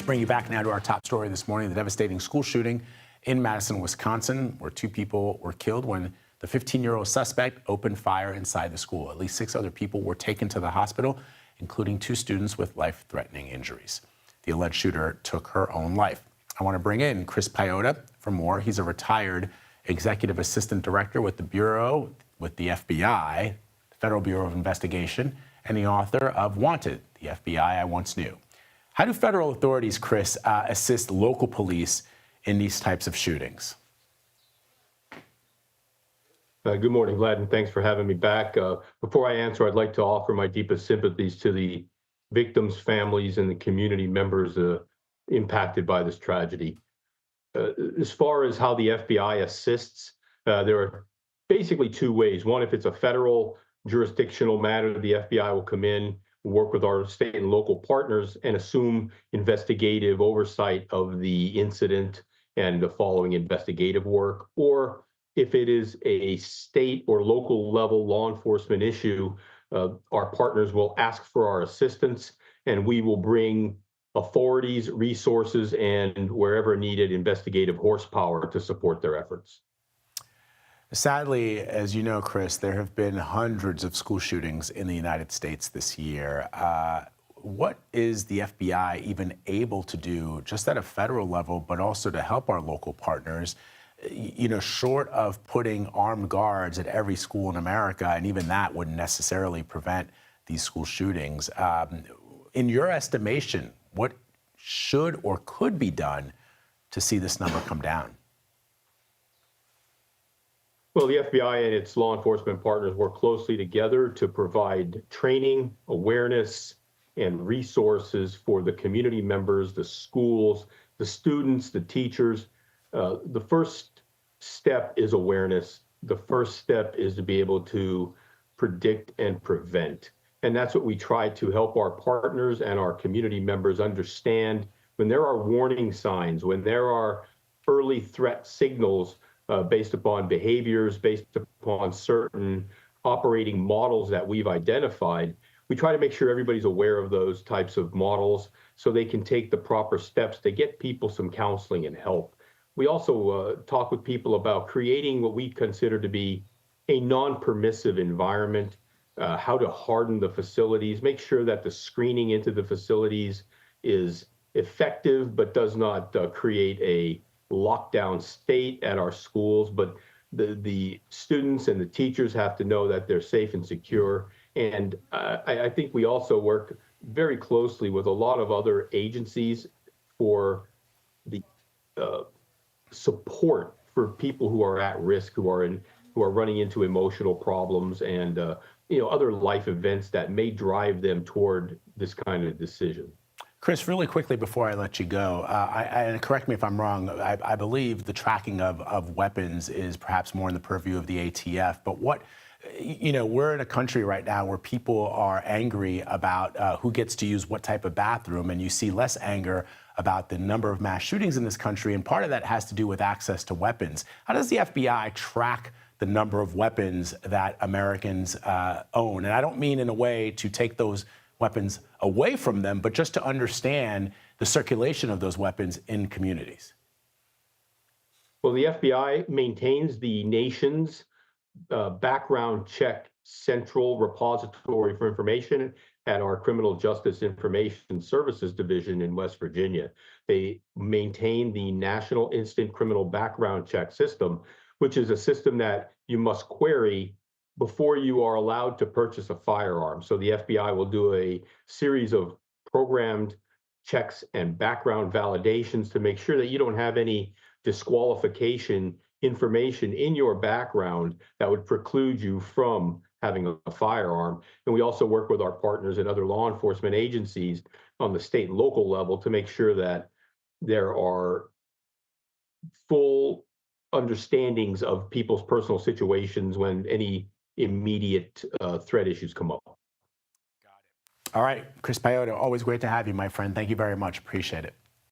Bring you back now to our top story this morning, the devastating school shooting in Madison, Wisconsin, where 2 people were killed when the 15-year-old suspect opened fire inside the school. At least 6 other people were taken to the hospital, including 2 students with life-threatening injuries. The alleged shooter took her own life. I want to bring in Chris Piehota for more. He's a retired executive assistant director with the FBI, the Federal Bureau of Investigation, and the author of Wanted, the FBI I Once Knew. How do federal authorities, Chris, assist local police in these types of shootings? Good morning, Vlad, and thanks for having me back. Before I answer, I'd like to offer my deepest sympathies to the victims' families and the community members impacted by this tragedy. As far as how the FBI assists, there are basically 2 ways. One, if it's a federal jurisdictional matter, the FBI will come in, work with our state and local partners, and assume investigative oversight of the incident and the following investigative work. Or if it is a state or local level law enforcement issue, our partners will ask for our assistance, and we will bring authorities, resources, and wherever needed, investigative horsepower to support their efforts. Sadly, as you know, Chris, there have been hundreds of school shootings in the United States this year. What is the FBI even able to do, just at a federal level, but also to help our local partners, short of putting armed guards at every school in America, and even that wouldn't necessarily prevent these school shootings. In your estimation, what should or could be done to see this number come down? Well, the FBI and its law enforcement partners work closely together to provide training, awareness, and resources for the community members, the schools, the students, the teachers. The first step is awareness. The first step is to be able to predict and prevent. And that's what we try to help our partners and our community members understand. When there are warning signs, when there are early threat signals, based upon behaviors, based upon certain operating models that we've identified, we try to make sure everybody's aware of those types of models so they can take the proper steps to get people some counseling and help. We also talk with people about creating what we consider to be a non-permissive environment, how to harden the facilities, make sure that the screening into the facilities is effective but does not create a lockdown state at our schools, but the students and the teachers have to know that they're safe and secure. And I think we also work very closely with a lot of other agencies for the support for people who are at risk, who are running into emotional problems and other life events that may drive them toward this kind of decision. Chris, really quickly before I let you go, and correct me if I'm wrong, I believe the tracking of weapons is perhaps more in the purview of the ATF, but we're in a country right now where people are angry about who gets to use what type of bathroom, and you see less anger about the number of mass shootings in this country, and part of that has to do with access to weapons. How does the FBI track the number of weapons that Americans own? And I don't mean in a way to take those weapons away from them, but just to understand the circulation of those weapons in communities. Well, the FBI maintains the nation's background check central repository for information at our Criminal Justice Information Services Division in West Virginia. They maintain the National Instant Criminal Background Check System, which is a system that you must query before you are allowed to purchase a firearm. So the FBI will do a series of programmed checks and background validations to make sure that you don't have any disqualification information in your background that would preclude you from having a firearm. And we also work with our partners and other law enforcement agencies on the state and local level to make sure that there are full understandings of people's personal situations when any immediate threat issues come up. Got it. All right, Chris Piehota, always great to have you, my friend. Thank you very much. Appreciate it.